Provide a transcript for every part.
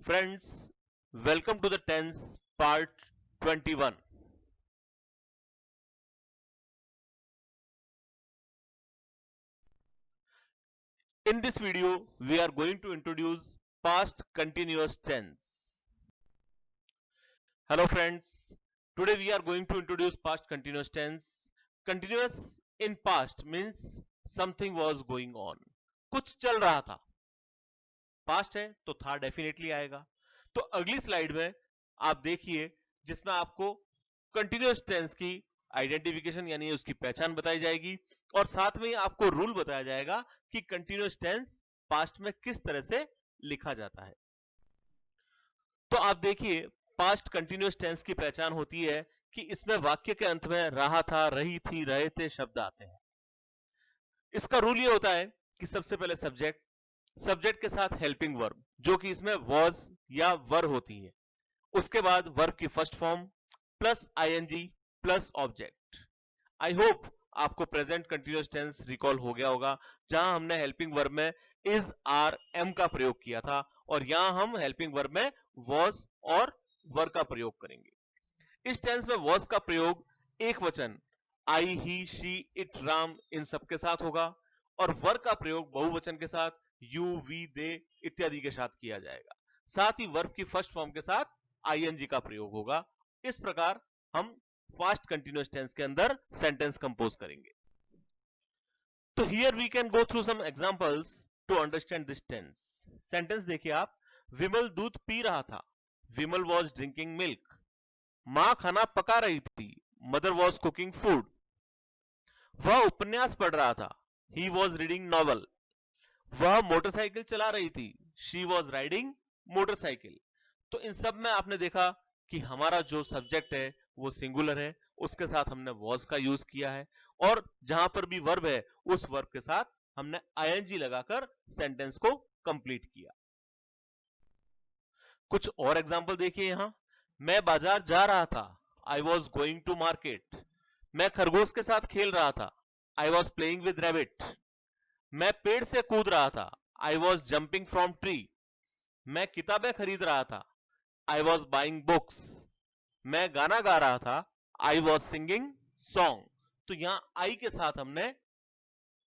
Friends, welcome to the tense part 21. In this video, we are going to introduce past continuous tense. Hello friends, today we are going to introduce past continuous tense. Continuous in past means something was going on. कुछ चल रहा था. Past है तो था definitely आएगा. तो अगली स्लाइड में आप देखिए जिसमें आपको कंटिन्यूअस टेंस की आइडेंटिफिकेशन यानी उसकी पहचान बताई जाएगी और साथ में आपको रूल बताया जाएगा कि कंटिन्यूअस टेंस पास्ट में किस तरह से लिखा जाता है. तो आप देखिए पास्ट कंटिन्यूअस टेंस की पहचान होती है कि इसमें वाक्य के अंत में रहा था, रही थी, रहे थे शब्द आते हैं. इसका रूल ये होता है कि सबसे पहले सब्जेक्ट के साथ हेल्पिंग वर्ब जो कि इसमें वॉज या वर होती है. उसके बाद वर्ब की first form plus ING plus object. I hope आपको प्रेजेंट कंटिन्यूअस टेंस रिकॉल हो गया होगा जहां हमने हेल्पिंग वर्ब में इज आर एम का प्रयोग किया था और यहां हम हेल्पिंग वर्ब में वॉज और वर का प्रयोग करेंगे. इस टेंस में वॉज का प्रयोग एक वचन आई, ही, शी, इट, राम इन सब के साथ होगा और वर का प्रयोग बहुवचन के साथ यू, वी, दे इत्यादि के साथ किया जाएगा. साथ ही वर्ब की फर्स्ट फॉर्म के साथ आईएनजी का प्रयोग होगा. इस प्रकार हम पास्ट कंटिन्यूअस टेंस के अंदर सेंटेंस कंपोज करेंगे. तो here we can go through some examples to understand this tense. Sentence देखिए आप. विमल दूध पी रहा था. Vimal was drinking milk. मां खाना पका रही थी. Mother was cooking food. वह उपन्यास पढ़ रहा था. He was reading novel. वह मोटरसाइकिल चला रही थी. She was riding motorcycle. तो इन सब में आपने देखा कि हमारा जो सब्जेक्ट है वो सिंगुलर है, उसके साथ हमने वॉज का यूज किया है और जहां पर भी वर्ब है उस वर्ब के साथ हमने आईएनजी लगाकर सेंटेंस को कंप्लीट किया. कुछ और एग्जांपल देखिए यहां. मैं बाजार जा रहा था. I was going to market. मैं खरगोश के साथ खेल रहा था. I was playing with rabbit. मैं पेड़ से कूद रहा था. I was jumping from tree. मैं किताबें खरीद रहा था. I was buying books. मैं गाना गा रहा था. I was singing song. तो यहां आई के साथ हमने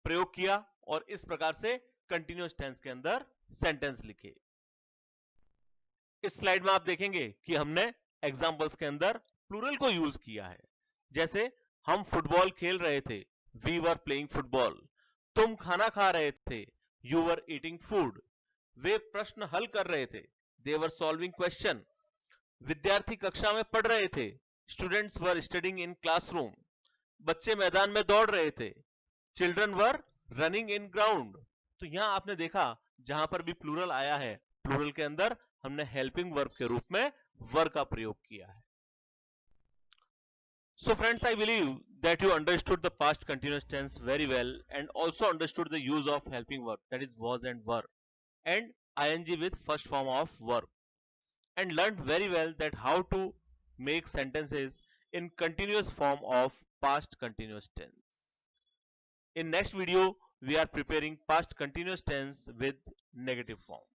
प्रयोग किया और इस प्रकार से कंटिन्यूअस टेंस के अंदर सेंटेंस लिखे. इस स्लाइड में आप देखेंगे कि हमने एग्जांपल्स के अंदर प्लूरल को यूज किया है. जैसे हम फुटबॉल खेल रहे थे. We were playing football. तुम खाना खा रहे थे. You were eating food. वे प्रश्न हल कर रहे थे. They were solving question. विद्यार्थी कक्षा में पढ़ रहे थे. Students were studying in classroom. बच्चे मैदान में दौड़ रहे थे. Children were running in ground. तो यहां आपने देखा जहां पर भी प्लूरल आया है प्लूरल के अंदर हमने हेल्पिंग वर्ब के रूप में वर का प्रयोग किया है. So friends, I believe that you understood the past continuous tense very well and also understood the use of helping verb, that is was and were, and ing with first form of verb, and learned very well that how to make sentences in continuous form of past continuous tense. In next video, we are preparing past continuous tense with negative form.